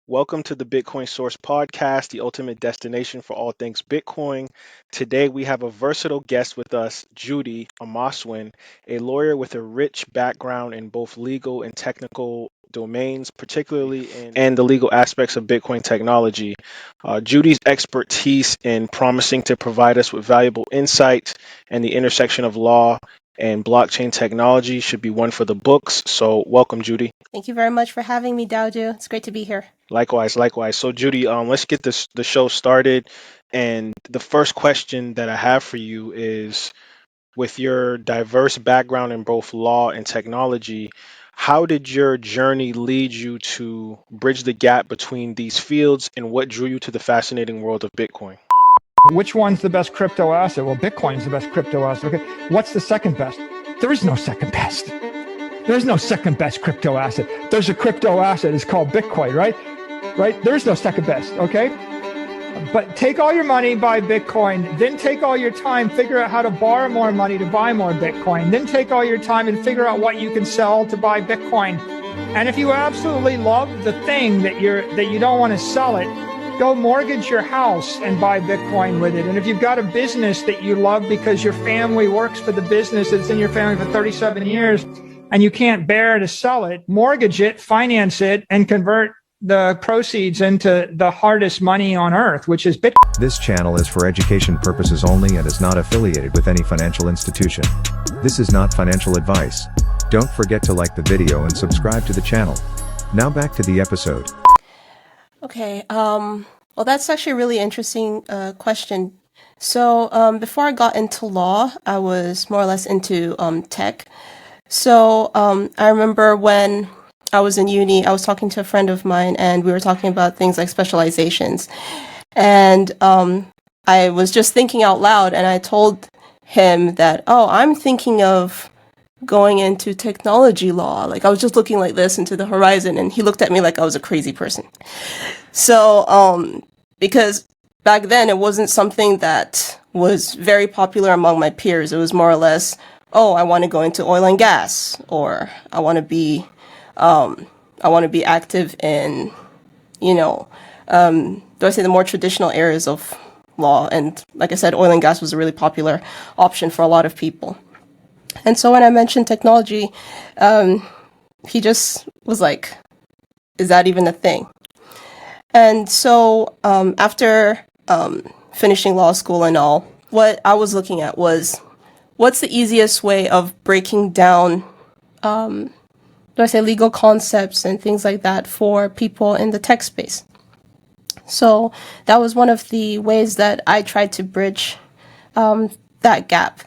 Welcome to the Bitcoin Source Podcast, the ultimate destination for all things Bitcoin. Today we have a versatile guest with us, Judy Imasuen, a lawyer with a rich background in both legal and technical domains, particularly in the legal aspects of Bitcoin technology. Judy's expertise in promising to provide us with valuable insight and the intersection of law and blockchain technology should be one for the books. So, welcome, Judy. Thank you very much for having me, Dowju. It's great to be here. Likewise, likewise. So, Judy, let's get the show started. And the first question that I have for you is, with your diverse background in both law and technology, how did your journey lead you to bridge the gap between these fields, and what drew you to the fascinating world of Bitcoin? Which one's the best crypto asset? Well, Bitcoin's the best crypto asset. Okay, what's the second best? There is no second best. There's no second best crypto asset. There's a crypto asset. It's called Bitcoin, right? Right? There's no second best. Okay. But take all your money, buy Bitcoin, then take all your time, figure out how to borrow more money to buy more Bitcoin, then take all your time and figure out what you can sell to buy Bitcoin. And if you absolutely love the thing that you don't want to sell it, go mortgage your house and buy Bitcoin with it. And if you've got a business that you love because your family works for the business that's in your family for 37 years and you can't bear to sell it, mortgage it, finance it, and convert the proceeds into the hardest money on earth, which is Bitcoin. This channel is for education purposes only and is not affiliated with any financial institution. This is not financial advice. Don't forget to like the video and subscribe to the channel. Now back to the episode. Okay, well, that's actually a really interesting question. So before I got into law, I was more or less into tech. So I remember when I was in uni, I was talking to a friend of mine, and we were talking about things like specializations. And I was just thinking out loud, and I told him that, oh, I'm thinking of going into technology law. Like, I was just looking like this into the horizon, and he looked at me like I was a crazy person. So, because back then it wasn't something that was very popular among my peers. It was more or less, oh, I want to go into oil and gas, or I want to be active in, do I say the more traditional areas of law? And like I said, oil and gas was a really popular option for a lot of people. And so when I mentioned technology, he just was like, is that even a thing? And so after finishing law school and all, what I was looking at was, what's the easiest way of breaking down, legal concepts and things like that for people in the tech space? So that was one of the ways that I tried to bridge that gap.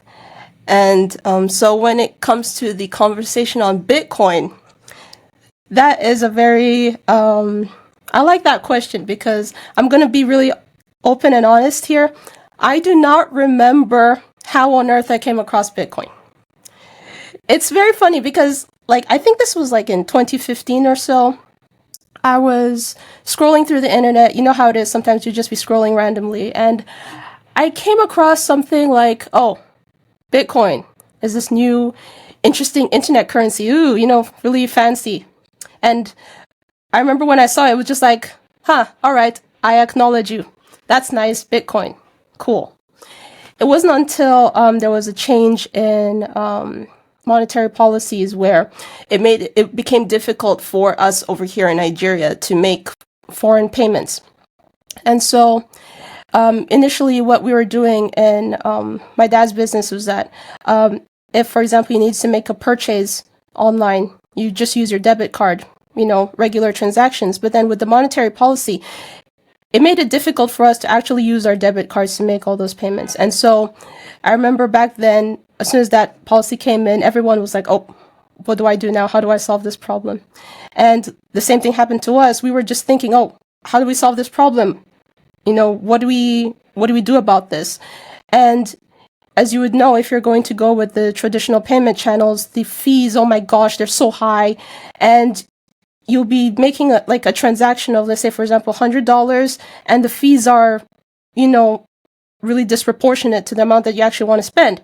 And so when it comes to the conversation on Bitcoin, that is a very, I like that question because I'm going to be really open and honest here. I do not remember how on earth I came across Bitcoin. It's very funny because, I think this was in 2015 or so. I was scrolling through the internet. You know how it is. Sometimes you just be scrolling randomly. And I came across something like, oh, Bitcoin is this new interesting internet currency. Ooh, really fancy. And I remember when I saw it, it was just like, all right, I acknowledge you. That's nice, Bitcoin. Cool. It wasn't until there was a change in monetary policies where it became difficult for us over here in Nigeria to make foreign payments. And so initially what we were doing in my dad's business was that if, for example, you need to make a purchase online, you just use your debit card, regular transactions. But then with the monetary policy, it made it difficult for us to actually use our debit cards to make all those payments. And so I remember back then, as soon as that policy came in, everyone was like, oh, what do I do now? How do I solve this problem? And the same thing happened to us. We were just thinking, oh, how do we solve this problem? What do we do about this? And as you would know, if you're going to go with the traditional payment channels, the fees, oh my gosh, they're so high. And you'll be making a transaction of, let's say, for example, $100, and the fees are, really disproportionate to the amount that you actually want to spend.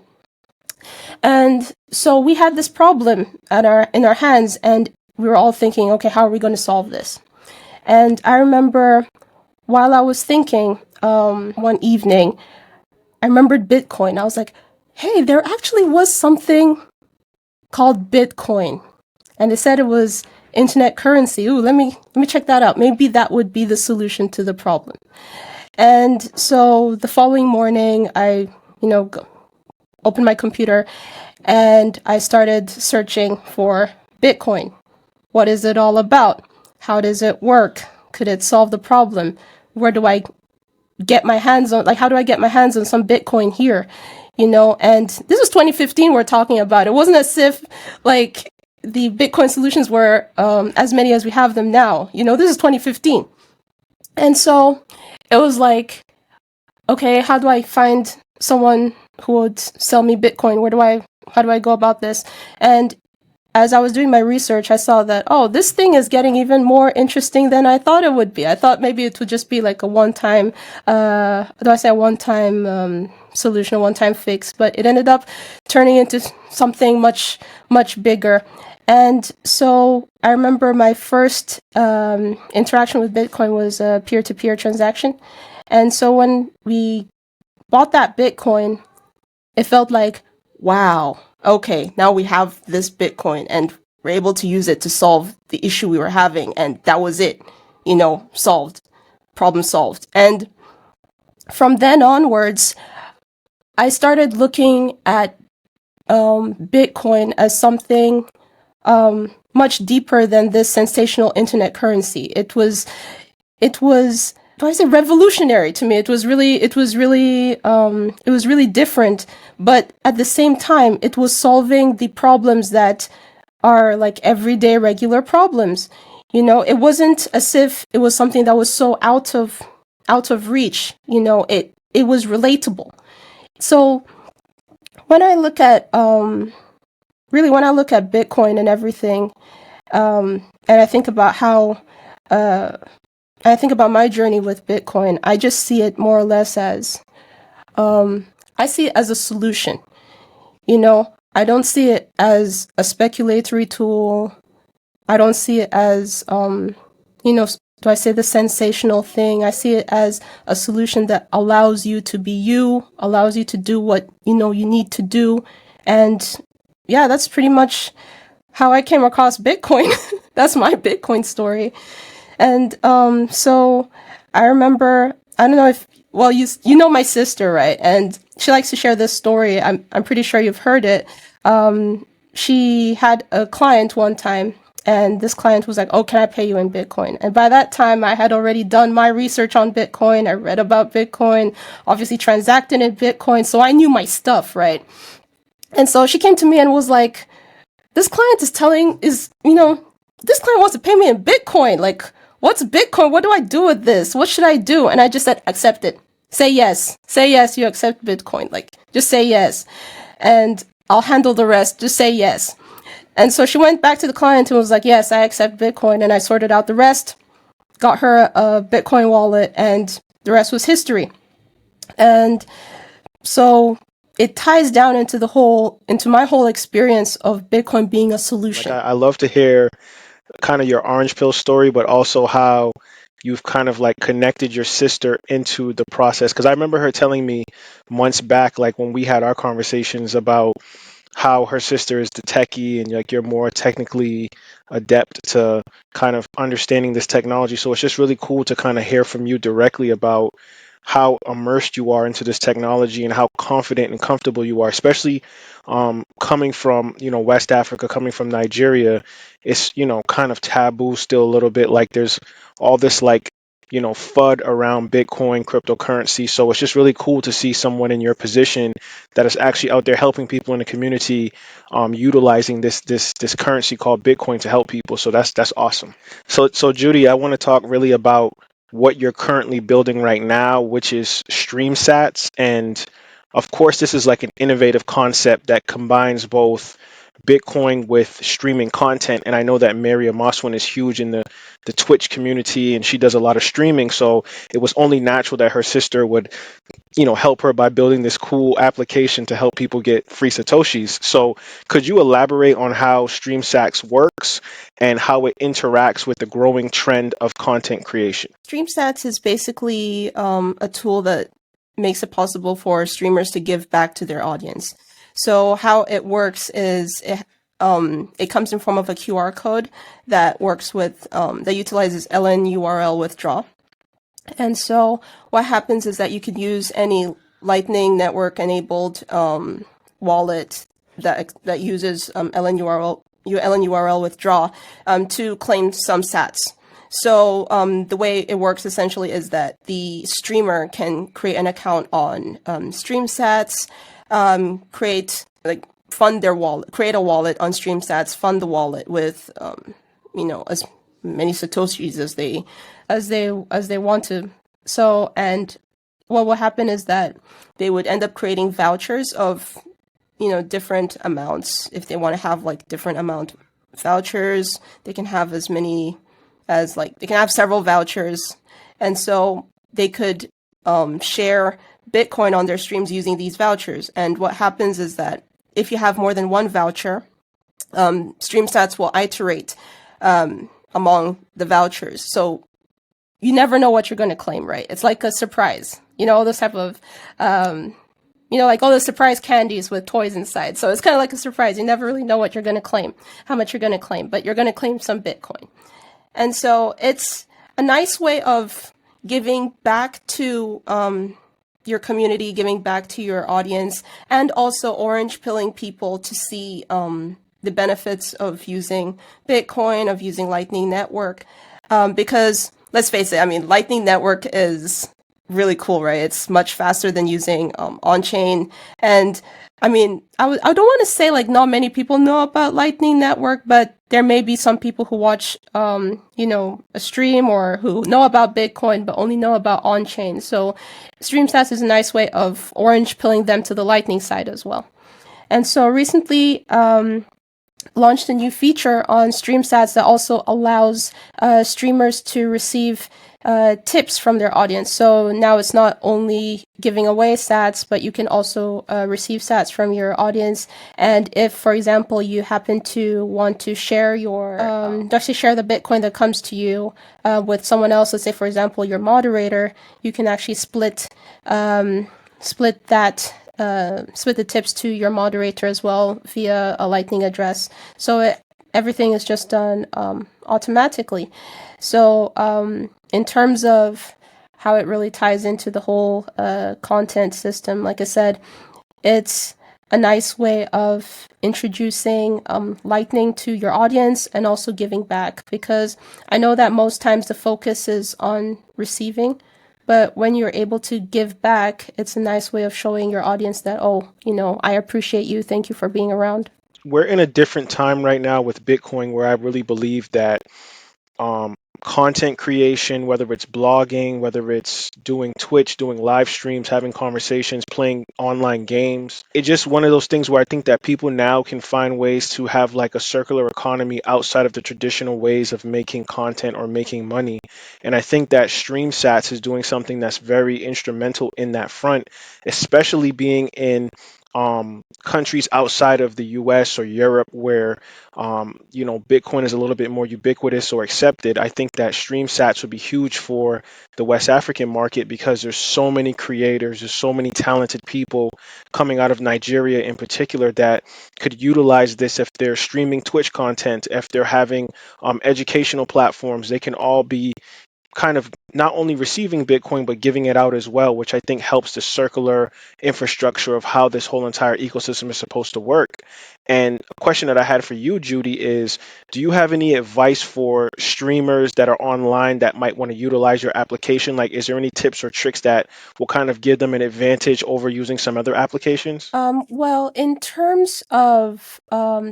And so we had this problem in our hands, and we were all thinking, okay, how are we going to solve this? And I remember while I was thinking one evening, I remembered Bitcoin. I was like, hey, there actually was something called Bitcoin. And they said it was internet currency. Ooh, let me check that out. Maybe that would be the solution to the problem. And so the following morning, I, opened my computer and I started searching for Bitcoin. What is it all about? How does it work? Could it solve the problem? Where do I get my hands on, how do I get my hands on some Bitcoin here? And this was 2015 we're talking about. It wasn't as if the Bitcoin solutions were as many as we have them now. This is 2015. And so it was like, okay, how do I find someone who would sell me Bitcoin? How do I go about this? And as I was doing my research, I saw that, this thing is getting even more interesting than I thought it would be. I thought maybe it would just be like a one-time, solution, a one-time fix, but it ended up turning into something much, much bigger. And so I remember my first interaction with Bitcoin was a peer-to-peer transaction. And so when we bought that Bitcoin, it felt like, wow, okay, now we have this Bitcoin and we're able to use it to solve the issue we were having. And that was it, solved, problem solved. And from then onwards, I started looking at Bitcoin as something much deeper than this sensational internet currency. It was do I say revolutionary to me? It was really different, but at the same time, it was solving the problems that are like everyday regular problems. It wasn't as if it was something that was so out of reach. It was relatable. So when I look at Bitcoin and everything, and I think about how I think about my journey with Bitcoin, I just see it more or less as, I see it as a solution. I don't see it as a speculatory tool. I don't see it as, do I say the sensational thing? I see it as a solution that allows you to be you, allows you to do what, you need to do. And yeah, that's pretty much how I came across Bitcoin. That's my Bitcoin story. And so I remember, I don't know if, well, you know my sister, right? And she likes to share this story. I'm pretty sure you've heard it. She had a client one time, and this client was like, "Oh, can I pay you in Bitcoin?" And by that time, I had already done my research on Bitcoin. I read about Bitcoin, obviously transacted in Bitcoin, so I knew my stuff, right? And so she came to me and was like, "This client this client wants to pay me in Bitcoin. Like, what's Bitcoin? What do I do with this? What should I do?" And I just said, accept it. Say yes. Say yes, you accept Bitcoin. Like, just say yes. And I'll handle the rest. Just say yes. And so she went back to the client and was like, yes, I accept Bitcoin. And I sorted out the rest, got her a Bitcoin wallet, and the rest was history. And so it ties down into my whole experience of Bitcoin being a solution. I love to hear kind of your orange pill story, but also how you've kind of like connected your sister into the process. Because I remember her telling me months back, like when we had our conversations about how her sister is the techie and like you're more technically adept to kind of understanding this technology. So it's just really cool to kind of hear from you directly about how immersed you are into this technology and how confident and comfortable you are, especially coming from, West Africa, coming from Nigeria. It's, kind of taboo still a little bit. Like there's all this like, FUD around Bitcoin, cryptocurrency. So it's just really cool to see someone in your position that is actually out there helping people in the community, utilizing this currency called Bitcoin to help people. So that's awesome. So Judy, I want to talk really about what you're currently building right now, which is StreamSats. And of course, this is like an innovative concept that combines both Bitcoin with streaming content. And I know that Mary Imasuen is huge in the Twitch community and she does a lot of streaming. So it was only natural that her sister would help her by building this cool application to help people get free Satoshis. So, could you elaborate on how StreamSats works and how it interacts with the growing trend of content creation? StreamSats is basically a tool that makes it possible for streamers to give back to their audience. So how it works is it comes in form of a QR code that works with that utilizes LN-URL withdraw. And so what happens is that you can use any Lightning Network enabled wallet that uses LN-URL withdraw to claim some sats. So the way it works essentially is that the streamer can create an account on StreamSats, fund their wallet, create a wallet on StreamSats, fund the wallet with as many Satoshis as they want to. So, and what will happen is that they would end up creating vouchers of different amounts. If they want to have like different amount vouchers, they can have as many as they can have several vouchers, and so they could share Bitcoin on their streams using these vouchers. And what happens is that if you have more than one voucher, StreamSats will iterate among the vouchers. So you never know what you're going to claim, right? It's like a surprise, those type of, like all the surprise candies with toys inside. So it's kind of like a surprise. You never really know what you're going to claim, how much you're going to claim, but you're going to claim some Bitcoin. And so it's a nice way of giving back to your community, giving back to your audience, and also orange pilling people to see the benefits of using Bitcoin, of using Lightning Network. Because let's face it, Lightning Network is really cool, right? It's much faster than using on-chain. And I don't want to say like not many people know about Lightning Network, but there may be some people who watch, a stream or who know about Bitcoin, but only know about on-chain. So StreamSats is a nice way of orange pilling them to the Lightning side as well. And so recently, launched a new feature on StreamSats that also allows streamers to receive tips from their audience. So now it's not only giving away sats, but you can also receive sats from your audience. And if, for example, you happen to want to share share the Bitcoin that comes to you with someone else, let's say, for example, your moderator, you can actually split the tips to your moderator as well via a Lightning address. So everything is just done automatically. So in terms of how it really ties into the whole content system, like I said, it's a nice way of introducing Lightning to your audience and also giving back, because I know that most times the focus is on receiving. But when you're able to give back, it's a nice way of showing your audience that, I appreciate you. Thank you for being around. We're in a different time right now with Bitcoin where I really believe that content creation, whether it's blogging, whether it's doing Twitch, doing live streams, having conversations, playing online games. It's just one of those things where I think that people now can find ways to have like a circular economy outside of the traditional ways of making content or making money. And I think that StreamSats is doing something that's very instrumental in that front, especially being in countries outside of the US or Europe where Bitcoin is a little bit more ubiquitous or accepted. I think that StreamSats would be huge for the West African market because there's so many creators, there's so many talented people coming out of Nigeria in particular that could utilize this if they're streaming Twitch content, if they're having educational platforms. They can all be kind of not only receiving Bitcoin, but giving it out as well, which I think helps the circular infrastructure of how this whole entire ecosystem is supposed to work. And a question that I had for you, Judy, is do you have any advice for streamers that are online that might want to utilize your application? Like, is there any tips or tricks that will kind of give them an advantage over using some other applications? Well, in terms of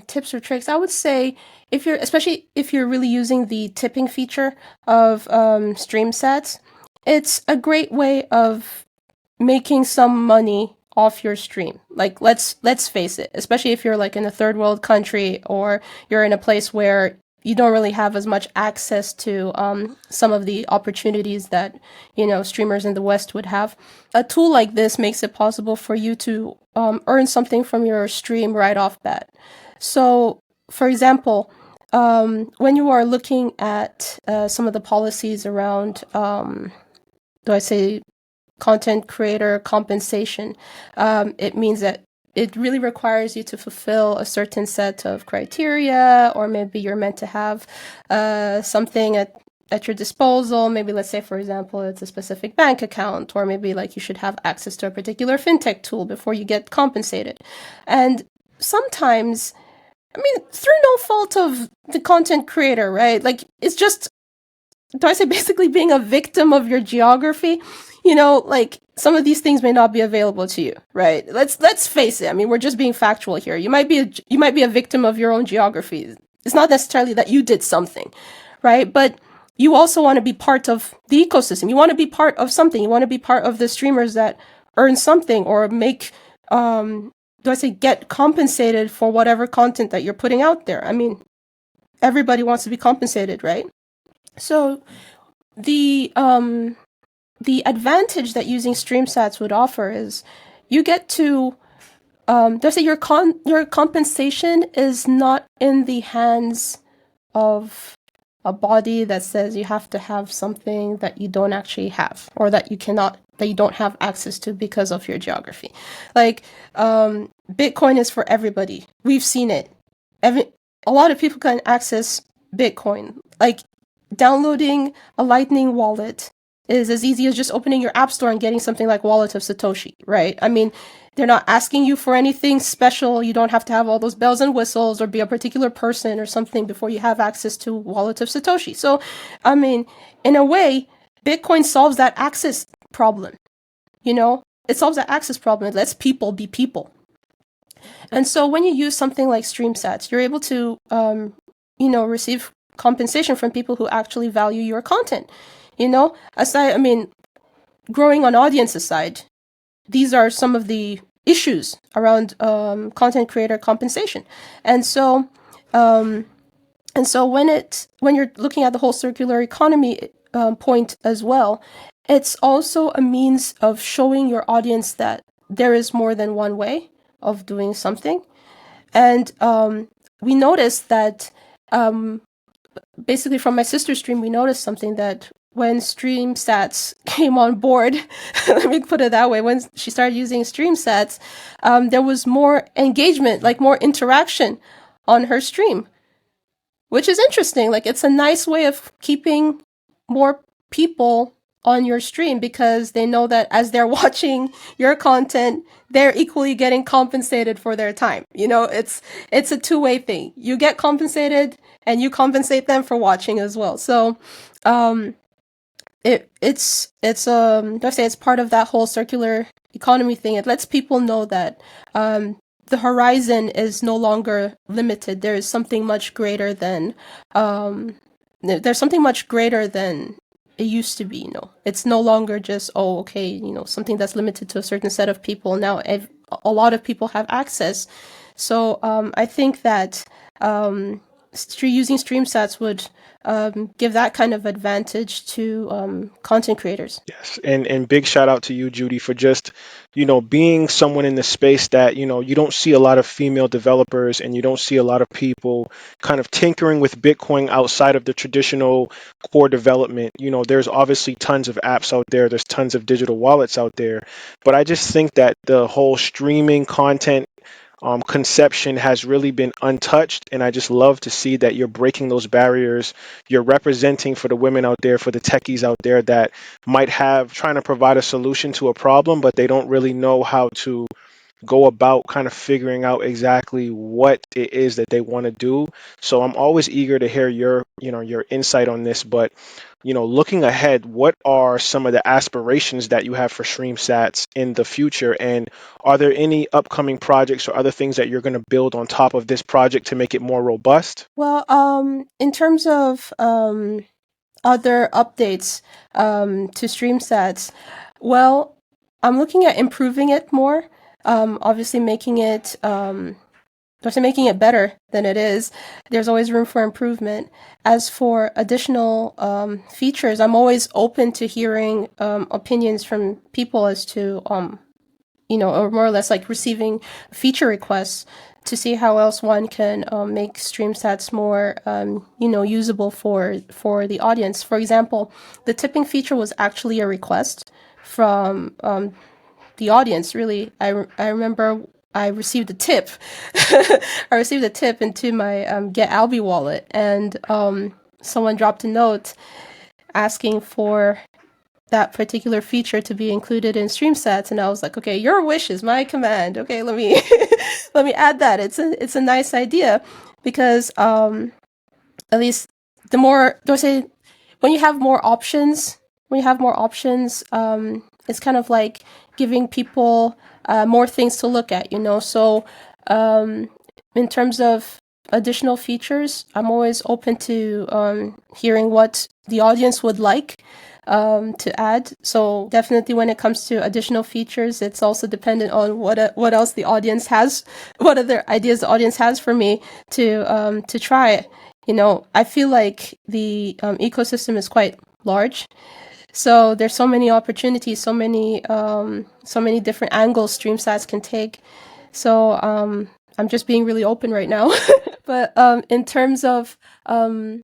tips or tricks, I would say especially if you're really using the tipping feature of StreamSats, it's a great way of making some money off your stream. Like, let's face it, especially if you're like in a third world country or you're in a place where you don't really have as much access to some of the opportunities that, streamers in the West would have. A tool like this makes it possible for you to earn something from your stream right off bat. So, for example, when you are looking at some of the policies around, content creator compensation, it means that it really requires you to fulfill a certain set of criteria, or maybe you're meant to have something at your disposal. Maybe, let's say, for example, it's a specific bank account, or maybe like you should have access to a particular fintech tool before you get compensated. And sometimes, through no fault of the content creator, right? Like, it's just, basically being a victim of your geography. Like, some of these things may not be available to you, right? Let's face it. We're just being factual here. You might be a victim of your own geography. It's not necessarily that you did something, right? But you also want to be part of the ecosystem. You want to be part of something. You want to be part of the streamers that earn something, or make, get compensated for whatever content that you're putting out there. Everybody wants to be compensated, right? So the advantage that using StreamSats would offer is you get to, your compensation is not in the hands of a body that says you have to have something that you don't actually have, or that you don't have access to because of your geography. Like, Bitcoin is for everybody. We've seen it. A lot of people can access Bitcoin. Like, downloading a Lightning wallet is as easy as just opening your app store and getting something like Wallet of Satoshi, right? They're not asking you for anything special. You don't have to have all those bells and whistles or be a particular person or something before you have access to Wallet of Satoshi. So, in a way, Bitcoin solves that access problem. It solves that access problem. It lets people be people. And so when you use something like StreamSats, you're able to, receive compensation from people who actually value your content. Growing on audience aside, these are some of the issues around content creator compensation. And so when you're looking at the whole circular economy point as well, it's also a means of showing your audience that there is more than one way of doing something. And we noticed that, basically from my sister's stream, we noticed something, that when StreamSats came on board, let me put it that way, when she started using StreamSats, there was more engagement, like more interaction on her stream, which is interesting. Like, it's a nice way of keeping more people on your stream, because they know that as they're watching your content, they're equally getting compensated for their time. It's a two-way thing. You get compensated, and you compensate them for watching as well. So, it's part of that whole circular economy thing. It lets people know that the horizon is no longer limited. There is something much greater than it used to be. It's no longer just, something that's limited to a certain set of people. Now a lot of people have access. So I think that using StreamSats would give that kind of advantage to content creators. Yes, and big shout out to you, Judy, for just, being someone in the space that, you don't see a lot of female developers, and you don't see a lot of people kind of tinkering with Bitcoin outside of the traditional core development. There's obviously tons of apps out there, there's tons of digital wallets out there, but I just think that the whole streaming content conception has really been untouched. And I just love to see that you're breaking those barriers. You're representing for the women out there, for the techies out there that might have trying to provide a solution to a problem, but they don't really know how to go about kind of figuring out exactly what it is that they want to do. So I'm always eager to hear your insight on this. But looking ahead, what are some of the aspirations that you have for StreamSats in the future? And are there any upcoming projects or other things that you're going to build on top of this project to make it more robust? Well, in terms of other updates to StreamSats, well, I'm looking at improving it more. Obviously making it making it better than it is. There's always room for improvement. As for additional features, I'm always open to hearing opinions from people as to, or more or less like receiving feature requests to see how else one can make StreamSats more, usable for the audience. For example, the tipping feature was actually a request from the audience. Really, I remember I received a tip. I received a tip into my Get Albi wallet, and someone dropped a note asking for that particular feature to be included in StreamSats, and I was like, okay, your wish is my command. Okay, let me let me add that. It's a nice idea, because at least the more, do I say, when you have more options, it's kind of like giving people more things to look at, So in terms of additional features, I'm always open to hearing what the audience would like to add. So definitely when it comes to additional features, it's also dependent on what else the audience has, what other ideas the audience has for me to try. I feel like the ecosystem is quite large. So there's so many opportunities, so many different angles StreamSats can take. So I'm just being really open right now. But in terms of other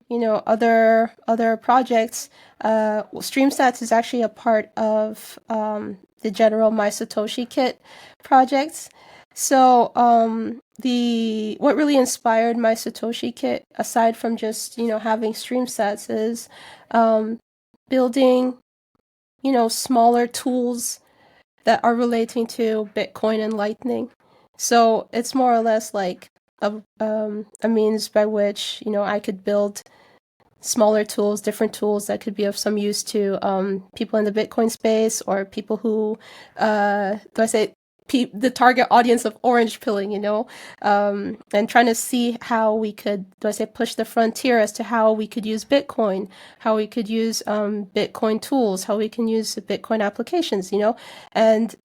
projects, StreamSats is actually a part of the general MySatoshiKit projects. So what really inspired MySatoshiKit, aside from just having StreamSats, is building smaller tools that are relating to Bitcoin and Lightning. So it's more or less like a means by which I could build smaller tools, different tools that could be of some use to people in the Bitcoin space, or people who the target audience of orange pilling, and trying to see how we could, push the frontier as to how we could use Bitcoin, how we could use Bitcoin tools, how we can use Bitcoin applications, and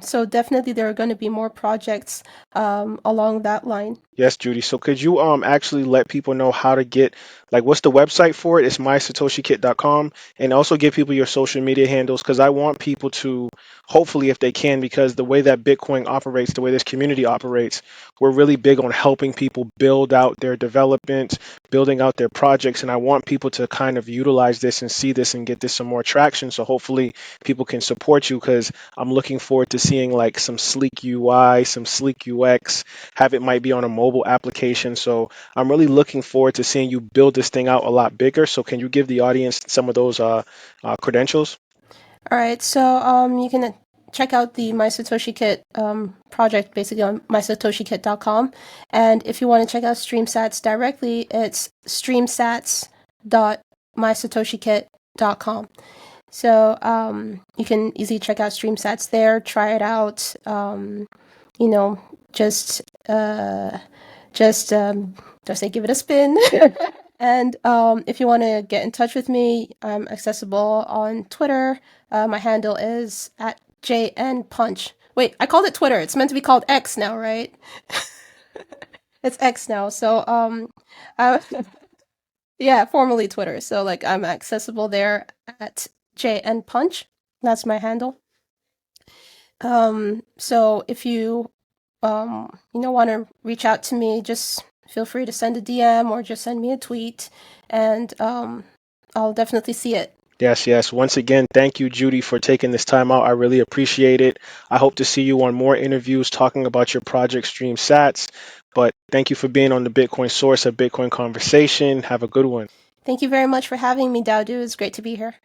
so definitely there are going to be more projects along that line. Yes, Judy. So could you actually let people know how to get, like, what's the website for it? It's mysatoshikit.com, and also give people your social media handles, because I want people to, hopefully if they can, because the way that Bitcoin operates, the way this community operates, we're really big on helping people build out their development, building out their projects, and I want people to kind of utilize this and see this and get this some more traction. So hopefully people can support you, because I'm looking forward to seeing like some sleek UI, some sleek UX, have it might be on a mobile application. So I'm really looking forward to seeing you build this thing out a lot bigger. So can you give the audience some of those credentials? All right, so you can check out the MySatoshiKit project basically on MySatoshiKit.com. And if you want to check out StreamSats directly, it's streamsats.mysatoshikit.com. So you can easily check out StreamSats there, try it out, give it a spin. And if you want to get in touch with me, I'm accessible on Twitter. My handle is @JNPunch. Wait, I called it Twitter. It's meant to be called X now, right? It's X now. So yeah, formerly Twitter. So like I'm accessible there at JNPunch. That's my handle. So if you want to reach out to me, just feel free to send a DM or just send me a tweet, and I'll definitely see it. Yes. Once again, thank you, Judy, for taking this time out. I really appreciate it. I hope to see you on more interviews talking about your project StreamSats. But thank you for being on the Bitcoin Source, a Bitcoin Conversation. Have a good one. Thank you very much for having me, Dowdu. It's great to be here.